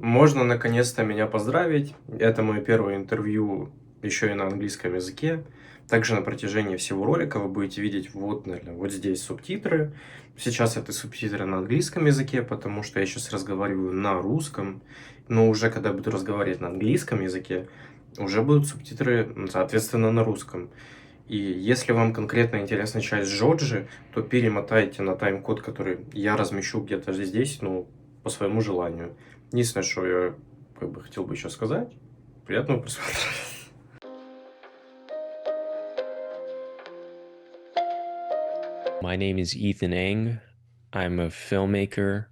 Можно наконец-то меня поздравить. Это мое первое интервью еще и на английском языке. Также на протяжении всего ролика вы будете видеть вот, наверное, вот здесь субтитры. Сейчас это субтитры на английском языке, потому что я сейчас разговариваю на русском. Но уже когда буду разговаривать на английском языке, уже будут субтитры, соответственно, на русском. И если вам конкретно интересна часть Джоджи, то перемотайте на тайм-код, который я размещу где-то здесь, ну, по своему желанию. Единственное, что я хотел бы еще сказать, приятного просмотра. My name is Ethan Eng. I'm a filmmaker.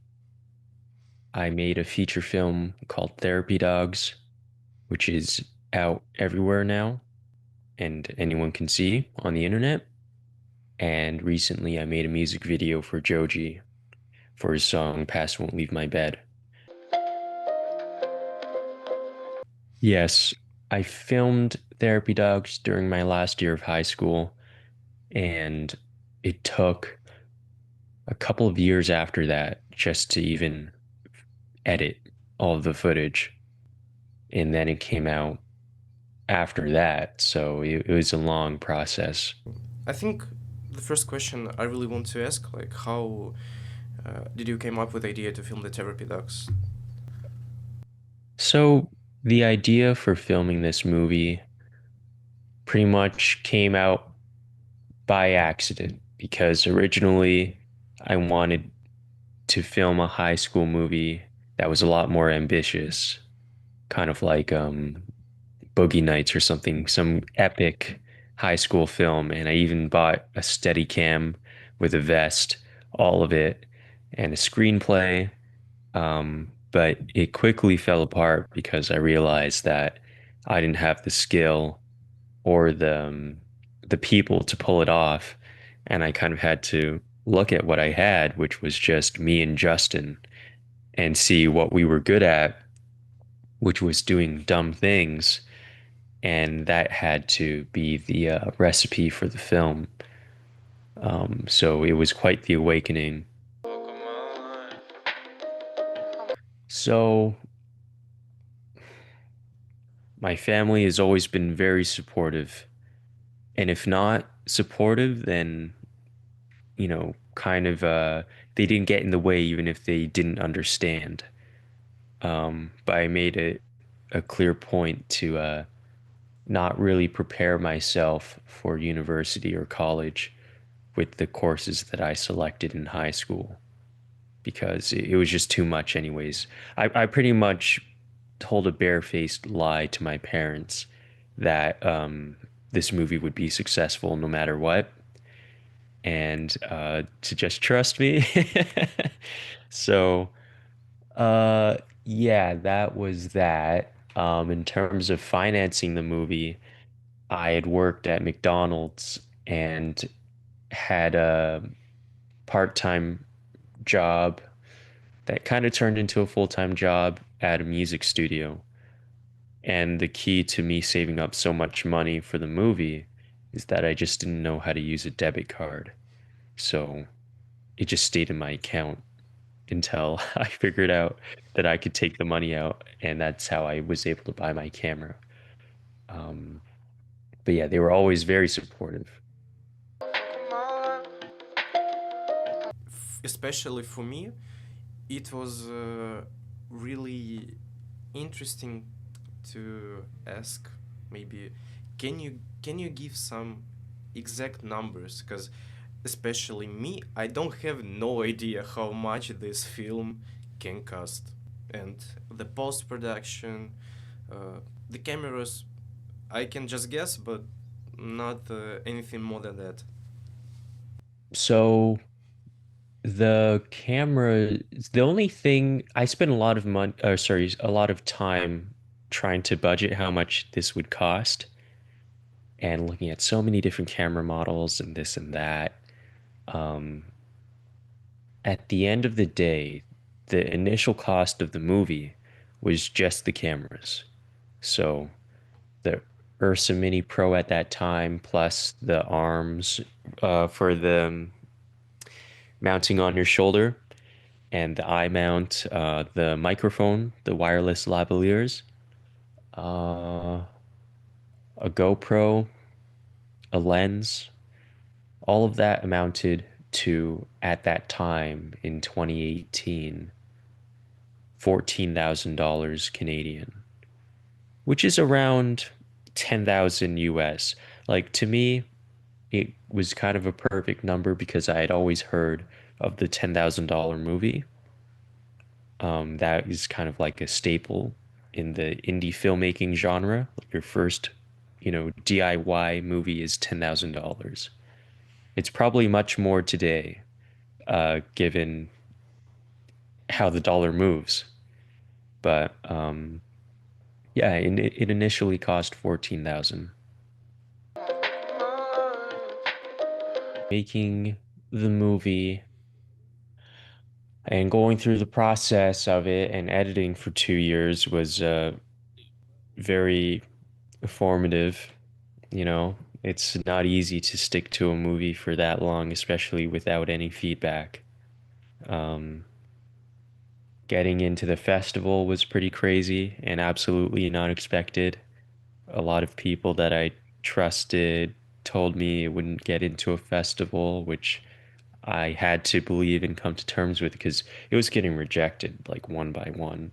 I made a feature film called Therapy Dogs, which is out everywhere now and anyone can see on the internet. And recently I made a music video for Joji for his song Past Won't Leave My Bed. Yes, I filmed Therapy Dogs during my last year of high school, and it took a couple of years after that just to even edit all of the footage. And then it came out after that. So it was a long process. I think the first question I really want to ask, like, how did you came up with the idea to film the therapy docs? So the idea for filming this movie pretty much came out by accident because originally I wanted to film a high school movie that was a lot more ambitious, kind of like Boogie Nights or something, some epic high school film. And I even bought a Steadicam with a vest, all of it, and a screenplay. But it quickly fell apart because I realized that I didn't have the skill or the people to pull it off, and I kind of had to look at what I had, which was just me and Justin, and see what we were good at, which was doing dumb things, and that had to be the recipe for the film. So it was quite the awakening. So my family has always been very supportive. And if not supportive, then, kind of they didn't get in the way even if they didn't understand. But I made it a clear point to not really prepare myself for university or college with the courses that I selected in high school because it was just too much anyways. I pretty much told a barefaced lie to my parents that this movie would be successful no matter what, and to just trust me. So, yeah, that was that. In terms of financing the movie, I had worked at McDonald's and had a part-time job that kind of turned into a full-time job at a music studio. And the key to me saving up so much money for the movie is that I just didn't know how to use a debit card. So it just stayed in my account until I figured out that I could take the money out, and that's how I was able to buy my camera. Um, but yeah, they were always very supportive. Especially for me, it was really interesting to ask. Maybe can you give some exact numbers? Because especially me, I don't have no idea how much this film can cost, and the post production, the cameras. I can just guess, but not anything more than that. So the camera, the only thing I spent a lot of money, or sorry, a lot of time trying to budget how much this would cost and looking at so many different camera models and this and that. Um, at the end of the day, the initial cost of the movie was just the cameras. So the Ursa Mini Pro at that time, plus the arms for the mounting on your shoulder, and the eye mount, the microphone, the wireless lavaliers, uh, a GoPro, a lens, all of that amounted to, at that time in 2018, $14,000 Canadian, which is around 10,000 US. Like to me, it was kind of a perfect number because I had always heard of the $10,000 movie. That is kind of like a staple in the indie filmmaking genre. Like your first, DIY movie is $10,000. It's probably much more today, given how the dollar moves. But yeah, it initially cost 14,000. Making the movie and going through the process of it and editing for 2 years was very formative. You know, it's not easy to stick to a movie for that long, especially without any feedback. Um, Getting into the festival was pretty crazy and absolutely not expected. A lot of people that I trusted told me it wouldn't get into a festival, which I had to believe and come to terms with because it was getting rejected like one by one.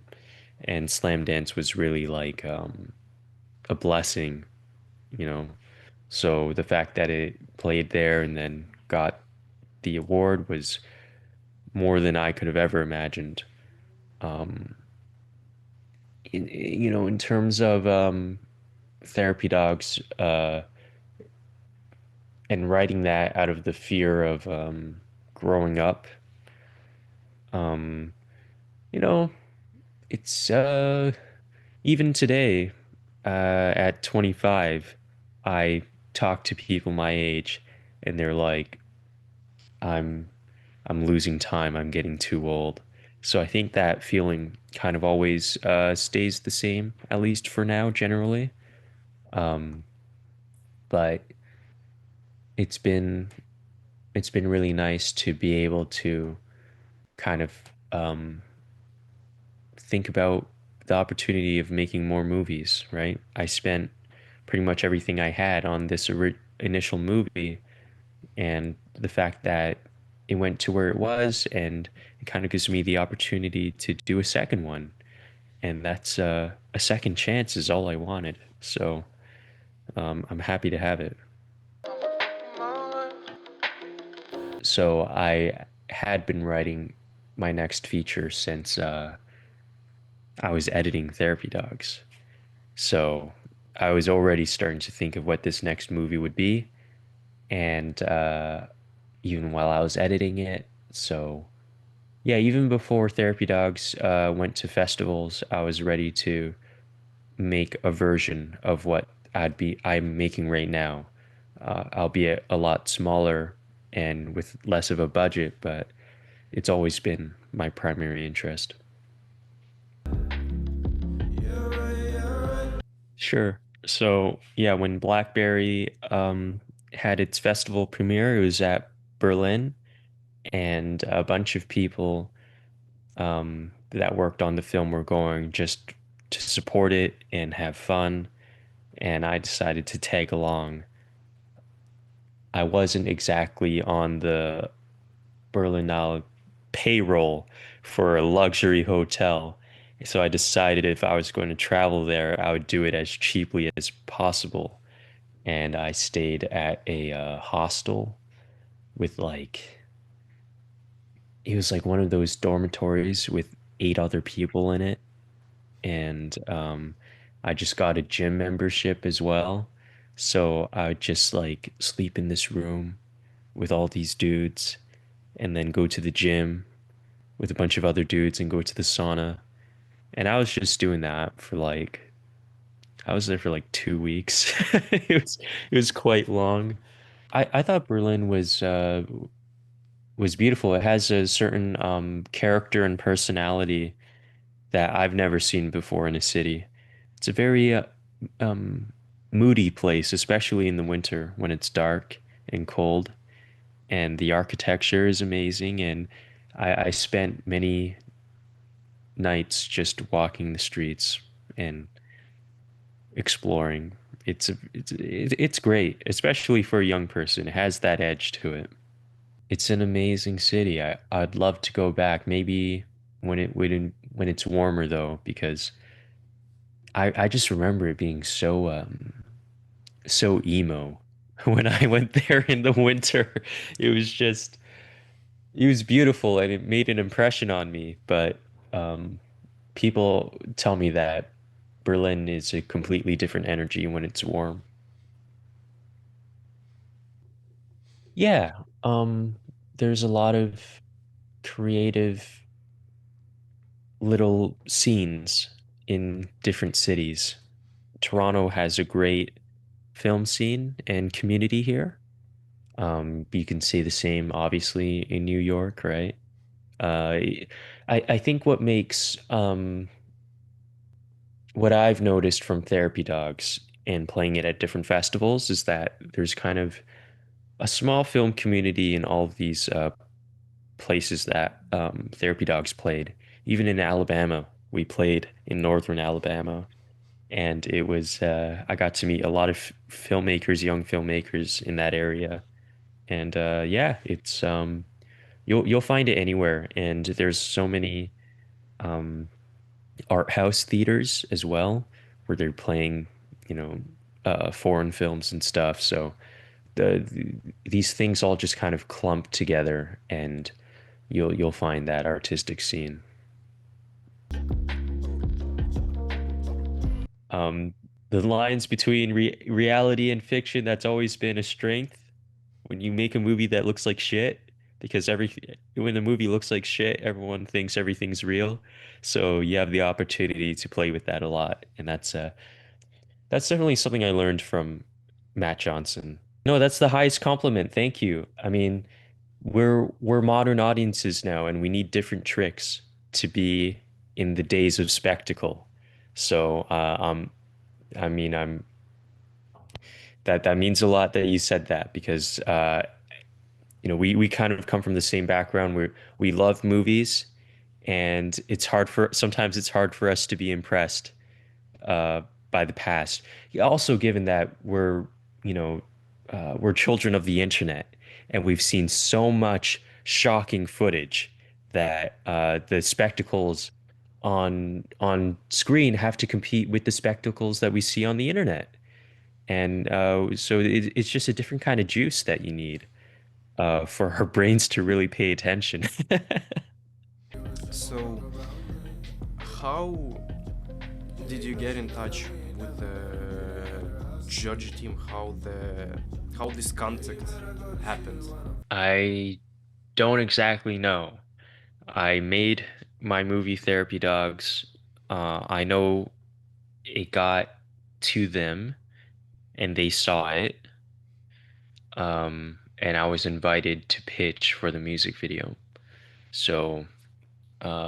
And Slam Dance was really like a blessing, you know. So the fact that it played there and then got the award was more than I could have ever imagined. Um, in terms of therapy dogs, and writing that out of the fear of growing up, um, you know, it's even today, at 25, I talk to people my age, and they're like, "I'm I'm losing time. I'm getting too old." So I think that feeling kind of always stays the same, at least for now, generally. Um, but it's been it's been really nice to be able to kind of um, think about the opportunity of making more movies, right? I spent pretty much everything I had on this initial movie, and the fact that it went to where it was, and it kind of gives me the opportunity to do a second one. And that's a second chance is all I wanted. So I'm happy to have it. So I had been writing my next feature since I was editing Therapy Dogs. So I was already starting to think of what this next movie would be. And even while I was editing it, so yeah, even before Therapy Dogs went to festivals, I was ready to make a version of what I'm making right now, albeit a lot smaller and with less of a budget, but it's always been my primary interest. Sure. So yeah, when BlackBerry had its festival premiere, it was at Berlin, and a bunch of people that worked on the film were going just to support it and have fun, and I decided to tag along. I wasn't exactly on the Berlinale payroll for a luxury hotel. So I decided if I was going to travel there, I would do it as cheaply as possible. And I stayed at a hostel with like, it was like one of those dormitories with 8 other people in it. And I just got a gym membership as well. So I would just like sleep in this room with all these dudes and then go to the gym with a bunch of other dudes and go to the sauna. And I was just doing that for like I was there for like 2 weeks. It was quite long. I thought Berlin was beautiful. It has a certain character and personality that I've never seen before in a city. It's a very um, moody place, especially in the winter when it's dark and cold. And the architecture is amazing. And I spent many nights just walking the streets and exploring. It's great, especially for a young person. It has that edge to it. It's an amazing city. I'd love to go back. Maybe when it's warmer though, because I just remember it being so emo when I went there in the winter. It was just it was beautiful and it made an impression on me. But um, people tell me that Berlin is a completely different energy when it's warm. Yeah, there's a lot of creative little scenes in different cities. Toronto has a great film scene and community here. You can say the same, obviously, in New York, right? Uh, I think what I've noticed from Therapy Dogs and playing it at different festivals is that there's kind of a small film community in all of these places that Therapy Dogs played. Even in Alabama, we played in northern Alabama, and it was I got to meet a lot of filmmakers, young filmmakers in that area, and yeah, it's you'll find it anywhere, and there's so many um, art house theaters as well, where they're playing, you know, foreign films and stuff. So these things all just kind of clump together, and you'll find that artistic scene. Um, the lines between reality and fiction, that's always been a strength. When you make a movie that looks like shit, because when the movie looks like shit, everyone thinks everything's real. So you have the opportunity to play with that a lot, and that's definitely something I learned from Matt Johnson. No, that's the highest compliment. Thank you. I mean, we're modern audiences now, and we need different tricks to be in the days of spectacle. So, I mean, that means a lot that you said that because we kind of come from the same background. We love movies, and sometimes it's hard for us to be impressed uh, by the past. Also, given that you know, we're children of the internet, and we've seen so much shocking footage that the spectacles on screen have to compete with the spectacles that we see on the internet. And so it's just a different kind of juice that you need for our brains to really pay attention. So, how did you get in touch with the Joji team? How this contact happened? I don't exactly know. I made my movie Therapy Dogs. I know it got to them and they saw it. And I was invited to pitch for the music video. So,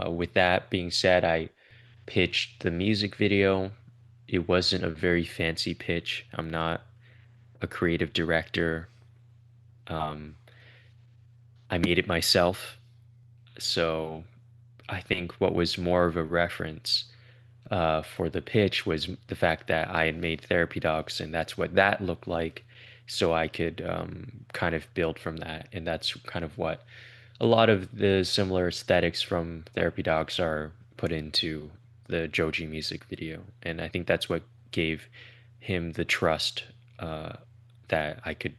with that being said, I pitched the music video. It wasn't a very fancy pitch. I'm not a creative director. Um, I made it myself. So I think what was more of a reference for the pitch was the fact that I had made Therapy Dogs, and that's what that looked like. So I could kind of build from that. And that's kind of what a lot of the similar aesthetics from Therapy Dogs are put into the Joji music video. And I think that's what gave him the trust uh, that I could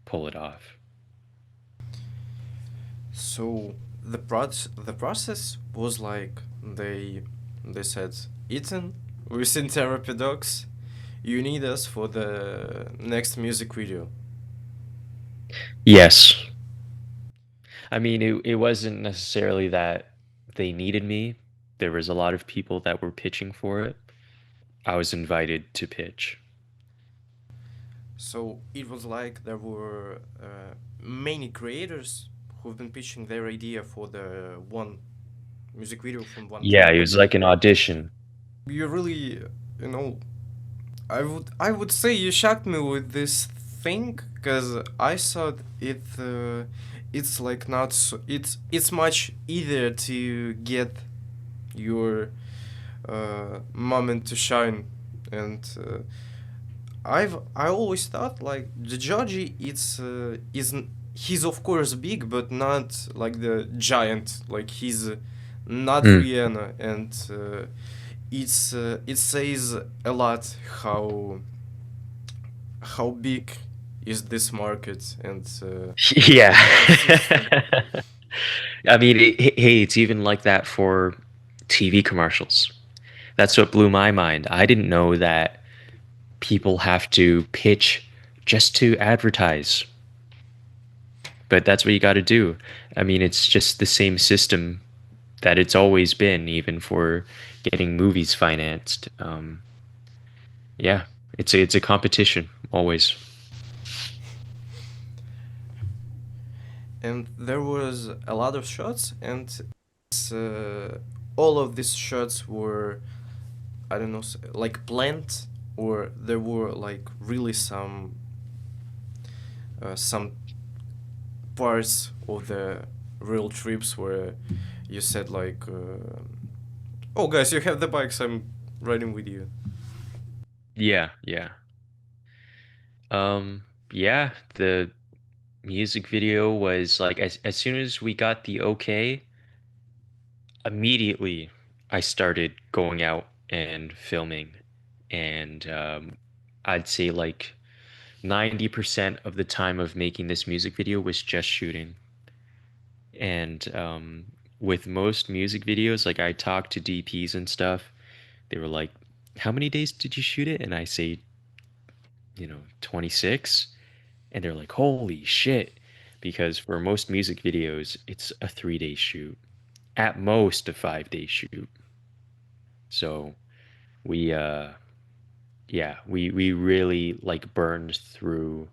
pull it off. So the process was like they said, Ethan, we've seen Therapy Dogs. You need us for the next music video. Yes. I mean, it wasn't necessarily that they needed me. There was a lot of people that were pitching for it. I was invited to pitch. So it was like there were many creators who've been pitching their idea for the one music video from one Yeah, it track. was like an audition. You really, you know, I would say you shocked me with this thing because I thought it's like not so, it's much easier to get your moment to shine. And I always thought like the Joji it's isn't he's of course big but not like the giant, like he's not Mm. Rihanna. And it says a lot how big is this market. And Yeah. the system. I mean, hey, it's even like that for TV commercials. That's what blew my mind. I didn't know that people have to pitch just to advertise, but that's what you got to do. I mean, it's just the same system that it's always been, even for getting movies financed. Yeah, it's a competition always. And there was a lot of shots. And all of these shots were, I don't know, like planned, or there were like really some parts of the real trips where you said like, oh guys, you have the bikes, I'm riding with you. Yeah, yeah. Um, yeah, the music video was like as soon as we got the okay, immediately I started going out and filming. And I'd say like 90% of the time of making this music video was just shooting. And with most music videos, like I talked to DPs and stuff, they were like, "How many days did you shoot it?" And I say, 26. And they're like, "Holy shit." Because for most music videos, it's a 3-day shoot, at most a 5-day shoot. So we yeah, we really like burned through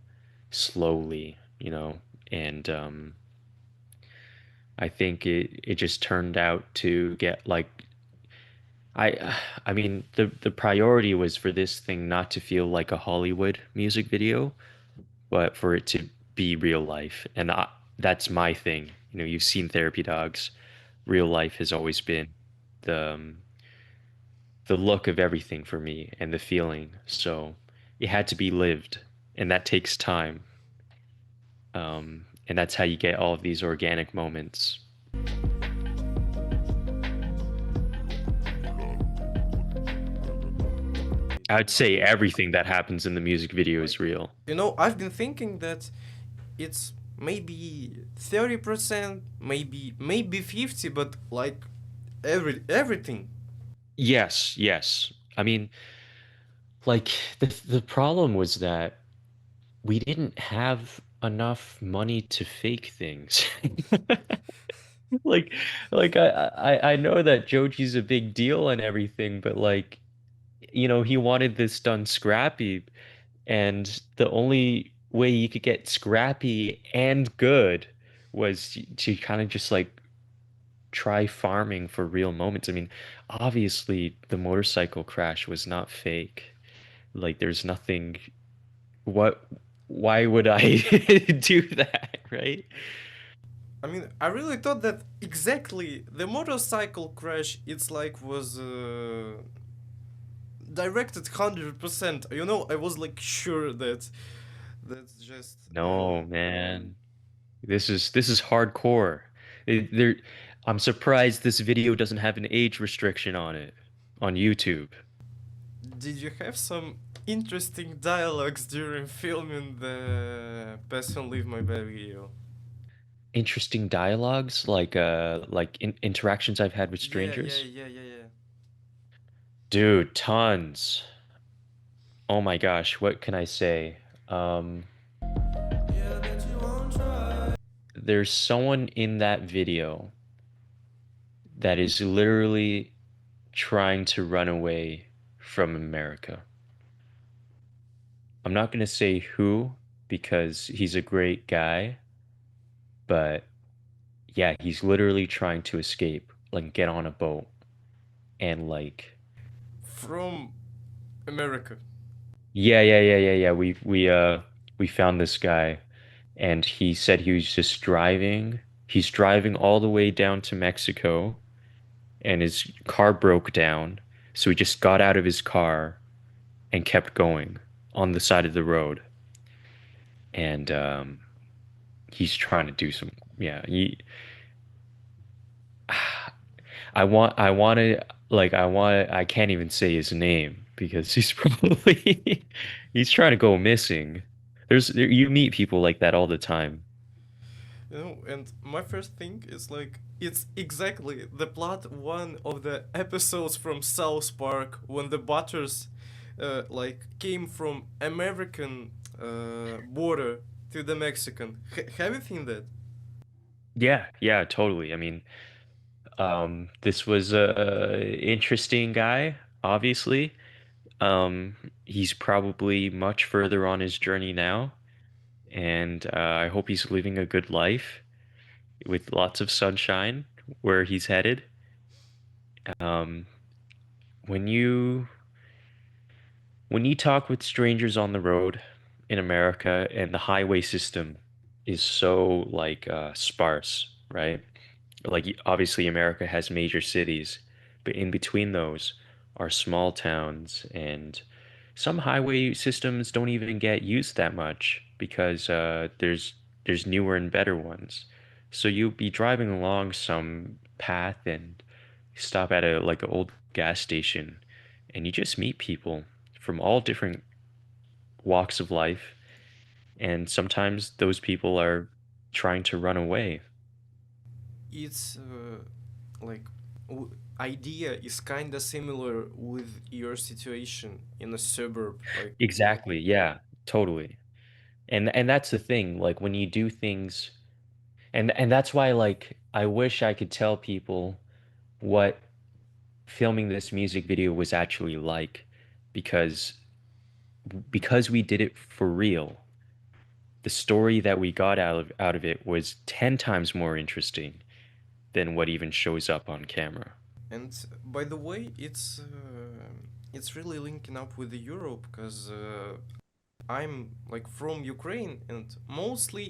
slowly, and I think it just turned out to get like I mean the priority was for this thing not to feel like a Hollywood music video, but for it to be real life. And that's my thing. You've seen Therapy Dogs. Real life has always been the um, the look of everything for me and the feeling. So it had to be lived, and that takes time. And that's how you get all of these organic moments. I'd say everything that happens in the music video Like, is real. I've been thinking that it's maybe 30%, maybe 50, but like everything. Yes, yes. I mean, like the problem was that we didn't have enough money to fake things. Like, like I know that Joji's a big deal and everything, but like, he wanted this done scrappy, and the only way you could get scrappy and good was to kind of just like try farming for real moments. I mean, obviously the motorcycle crash was not fake. Like, there's nothing. What? Why would I do that, right? I mean, I really thought that exactly the motorcycle crash, it's like was directed 100%. I was like sure that that's just No, man. This is hardcore. There, I'm surprised this video doesn't have an age restriction on it on YouTube. Did you have some interesting dialogues during filming the Pass and Leave My Bed video? Interesting dialogues, like interactions I've had with Yeah, yeah, strangers. yeah, yeah, yeah. Dude, tons. Oh my gosh, what can I say? Um, there's someone in that video that is literally trying to run away from America. I'm not gonna say who because he's a great guy, but yeah, he's literally trying to escape, like get on a boat and like From America. yeah, yeah, yeah, yeah, yeah. We found this guy and he said he was just driving. He's driving all the way down to Mexico, and his car broke down. So he just got out of his car and kept going on the side of the road. And he's trying to do some, yeah. I can't even say his name because he's probably he's trying to go missing. You meet people like that all the time. You know, and my first thing is like it's exactly the plot one of the episodes from South Park when the Butters like came from American border to the Mexican. Have you seen that? Yeah, yeah, totally. I mean, this was a interesting guy, obviously. He's probably much further on his journey now, and I hope he's living a good life with lots of sunshine where he's headed. Um, when you when you talk with strangers on the road in America and the highway system is so like sparse, right? Like obviously America has major cities, but in between those are small towns and some highway systems don't even get used that much because there's newer and better ones. So you'll be driving along some path and stop at a like an old gas station and you just meet people from all different walks of life and sometimes those people are trying to run away. It's like idea is kind of similar with your situation in a suburb, like Exactly. Yeah, totally. And that's the thing, like when you do things and that's why like I wish I could tell people what filming this music video was actually like because we did it for real. The story that we got out of it was 10 times more interesting than what even shows up on camera. and by the way, it's really linking up with the Europe because I'm like from Ukraine, and mostly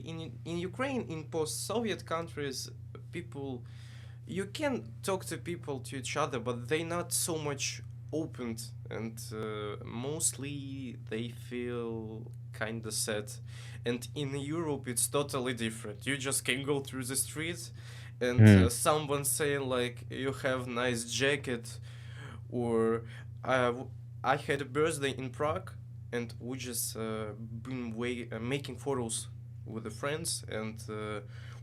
in Ukraine, in post-Soviet countries, people you can talk to people to each other, but they not so much opened, and mostly they feel kind of sad. And in Europe, it's totally different. You just can go through the streets, and Hmm. someone saying like you have nice jacket, or uh, I had a birthday in Prague, and we just been making photos with the friends, and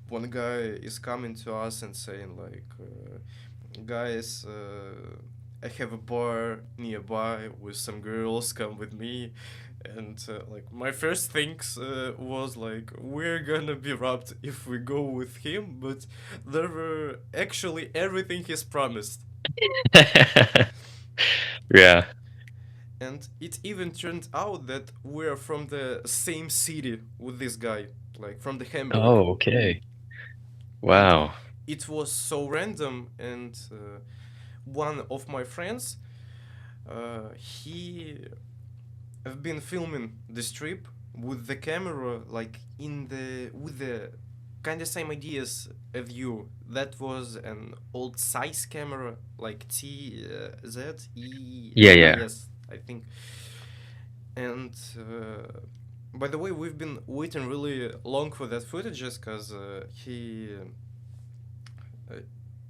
one guy is coming to us and saying like, guys, I have a bar nearby with some girls. Come with me. And like my first things was like we're gonna be robbed if we go with him, but there were actually everything he's promised. Yeah. And it even turned out that we're from the same city with this guy, like from the Hamburg. Oh, okay. And Wow. it was so random. And one of my friends, he have been filming this trip with the camera, like in the with the kind of same ideas as you. That was an old size camera, like Yeah, yeah. yes, I think. And by the way, we've been waiting really long for that footage just because uh,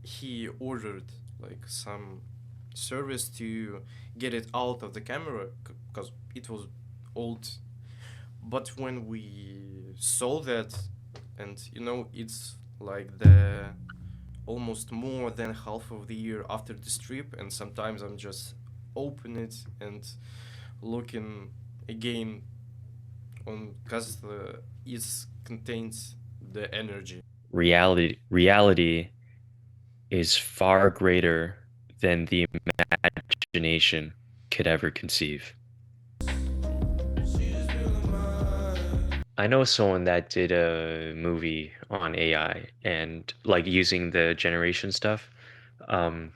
he ordered like some service to get it out of the camera because it was old. But when we saw that, and you know, it's like the almost more than half of the year after this trip, and sometimes I'm just open it and looking again on because it contains the energy. Reality is far greater than the imagination could ever conceive. I know someone that did a movie on AI and like using the generation stuff. Um,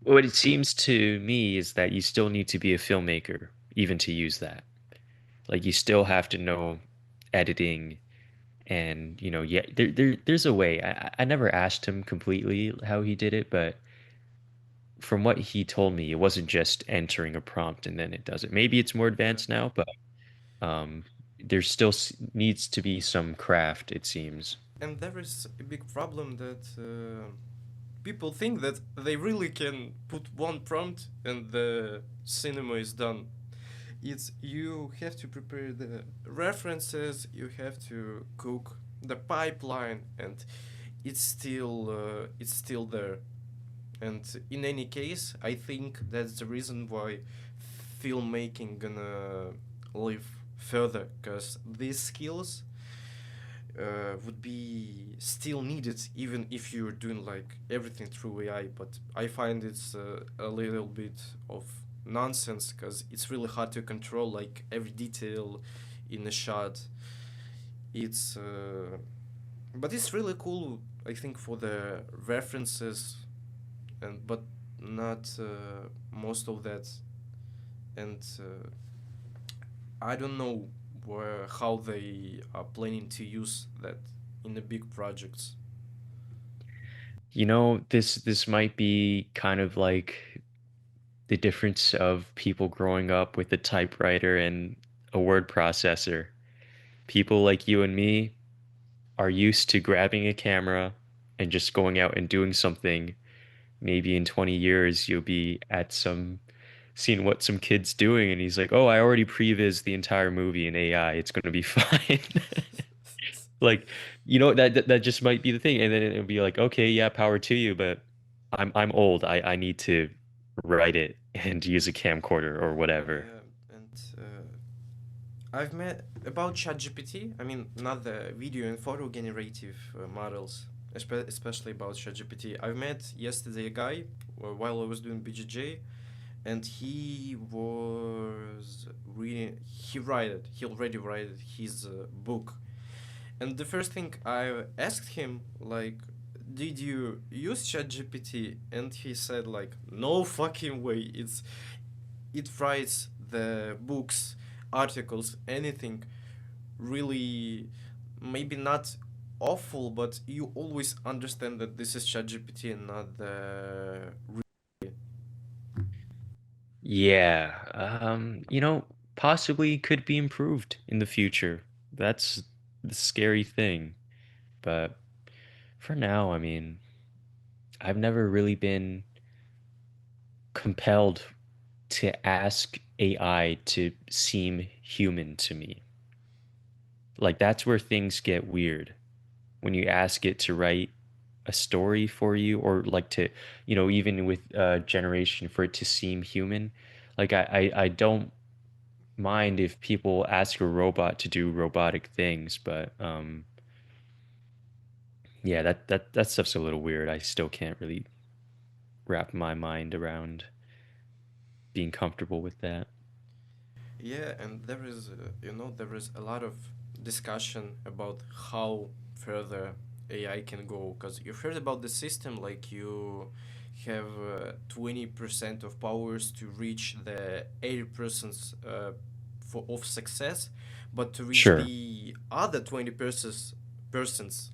what it seems to me is that you still need to be a filmmaker even to use that. Like you still have to know editing and yeah, there's a way. I never asked him completely how he did it, but from what he told me, it wasn't just entering a prompt and then it does it. Maybe it's more Yeah. advanced now, but there still needs to be some craft, it seems. And there is a big problem that people think that they really can put one prompt and the cinema is done. It's you have to prepare the references, you have to cook the pipeline, and it's still there. And in any case, I think that's the reason why filmmaking gonna live further, because these skills would be still needed even if you're doing like everything through AI. But I find it's a little bit of nonsense because it's really hard to control like every detail in a shot. It's but it's really cool. I think for the references and but not most of that. And I don't know how they are planning to use that in the big projects. This might be kind of like the difference of people growing up with a typewriter and a word processor. People like you and me are used to grabbing a camera and just going out and doing something. Maybe in 20 years you'll be at some seeing what some kid's doing and he's like, "Oh, I already previs the entire movie in AI. It's going to be fine." Like, that just might be the thing. And then it'll be like, "Okay, yeah, power to you, but I'm old. I need to write it and use a camcorder or whatever." Yeah, and I've met about ChatGPT. I mean, not the video and photo generative models, especially about ChatGPT. I've met yesterday a guy while I was doing BJJ, and he was reading. He already wrote his book. And the first thing I asked him, like, did you use ChatGPT? And he said, like, no fucking way. It writes the books, articles, anything really, maybe not awful, but you always understand that this is ChatGPT and not the. Yeah, possibly could be improved in the future. That's the scary thing. But for now, I mean, I've never really been compelled to ask AI to seem human to me. Like that's where things get weird. When you ask it to write a story for you or like to, even with generation for it to seem human. Like I don't mind if people ask a robot to do robotic things, but yeah, that stuff's a little weird. I still can't really wrap my mind around being comfortable with that. Yeah, and there is a lot of discussion about how further AI can go. Because you've heard about the system, like you have 20% of powers to reach the 80% of success, but to reach Sure. the other 20%,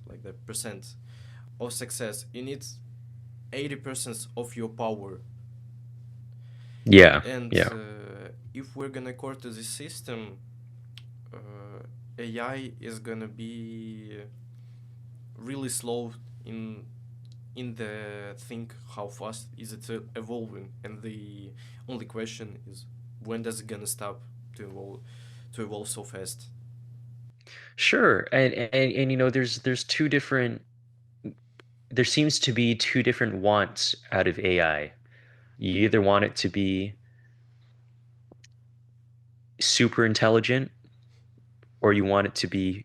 like the percent of success, you need 80% of your power. Yeah. And Yeah. if we're gonna core to this system, AI is gonna be really slow in the think how fast is it evolving, and the only question is when does it gonna stop to evolve so fast. Sure. And there's two different there seems to be two different wants out of AI. You either want it to be super intelligent or you want it to be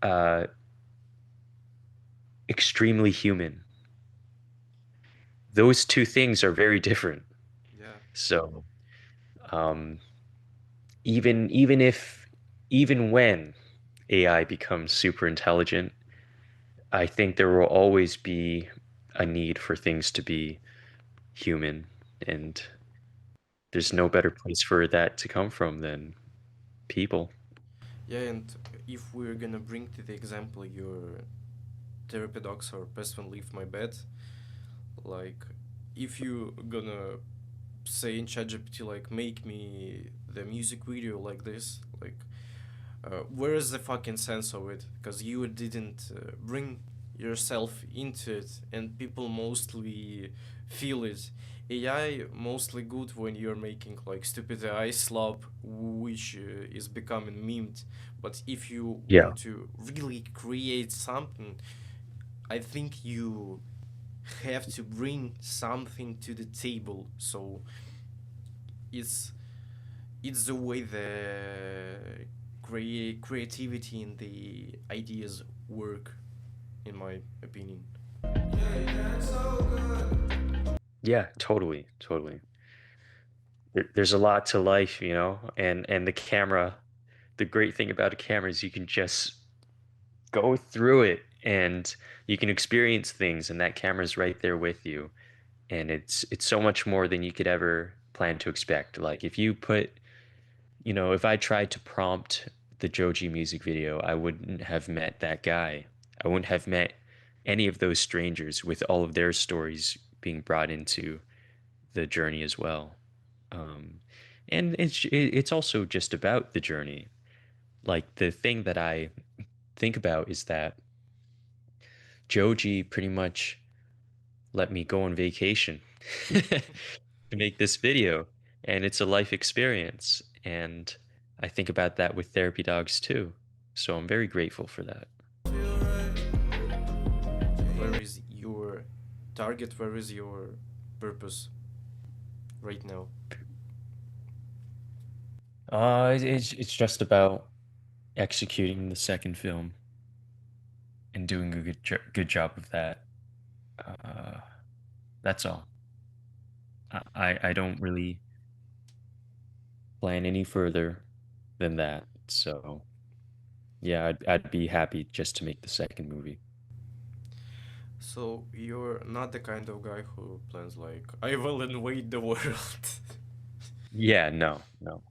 uh, extremely human. Those two things are very different. Yeah. So, um, even if even when AI becomes super intelligent, I think there will always be a need for things to be human, and there's no better place for that to come from than people. Yeah, and if we're gonna bring to the example your therapy docs or best friend leave my bed, like if you gonna say in ChatGPT like make me the music video like this, like where is the fucking sense of it? Because you didn't bring yourself into it, and people mostly feel it. AI mostly good when you're making like stupid AI slop, which is becoming memed. But if you Yeah. want to really create something, I think you have to bring something to the table. So it's it's the way the creativity and the ideas work, in my opinion. Yeah, totally, totally. There's a lot to life, and the camera. The great thing about a camera is you can just go through it and you can experience things, and that camera's right there with you. And it's so much more than you could ever plan to expect. Like if I tried to prompt the Joji music video, I wouldn't have met that guy. I wouldn't have met any of those strangers with all of their stories being brought into the journey as well. Um, and it's also just about the journey. Like the thing that I think about is that Joji pretty much let me go on vacation to make this video, and it's a life experience. And I think about that with therapy dogs too. So I'm very grateful for that. Where is your target? Where is your purpose right now? It's just about executing the second film and doing a good job of that. Uh, that's all. I don't really plan any further than that. So yeah, I'd be happy just to make the second movie. So you're not the kind of guy who plans like I will invade the world. Yeah, no, no.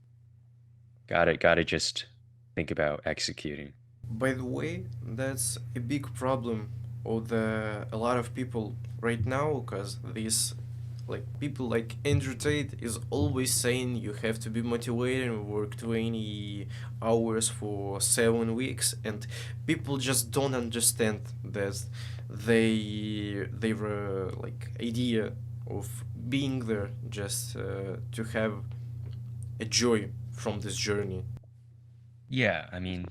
Gotta just think about executing. By the way, that's a big problem of the a lot of people right now, because this like people like Andrew Tate is always saying you have to be motivated and work 20 hours for 7 weeks, and people just don't understand that their like idea of being there just to have a joy from this journey. Yeah, I mean,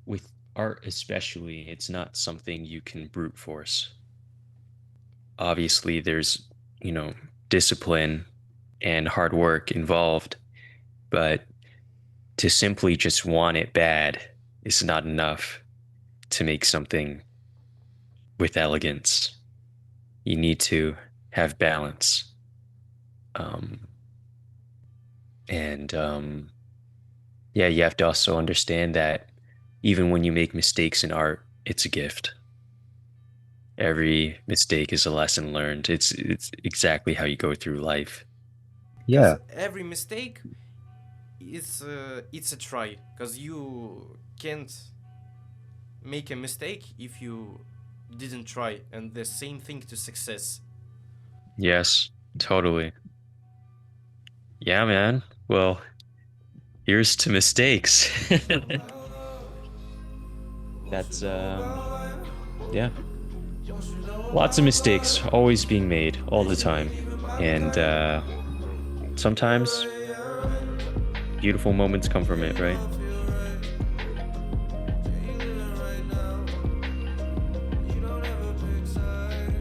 with art especially, it's not something you can brute force. Obviously, there's, you know, discipline and hard work involved, but to simply just want it bad is not enough to make something with elegance. You need to have balance. Um, and yeah, you have to also understand that even when you make mistakes in art, it's a gift. Every mistake is a lesson learned. It's exactly how you go through life. Because Yeah. every mistake it's a try, because you can't make a mistake if you didn't try, and the same thing to success. Yes, totally. Yeah, man. Well, here's to mistakes. That's yeah. Lots of mistakes always being made all the time. And sometimes beautiful moments come from it, right?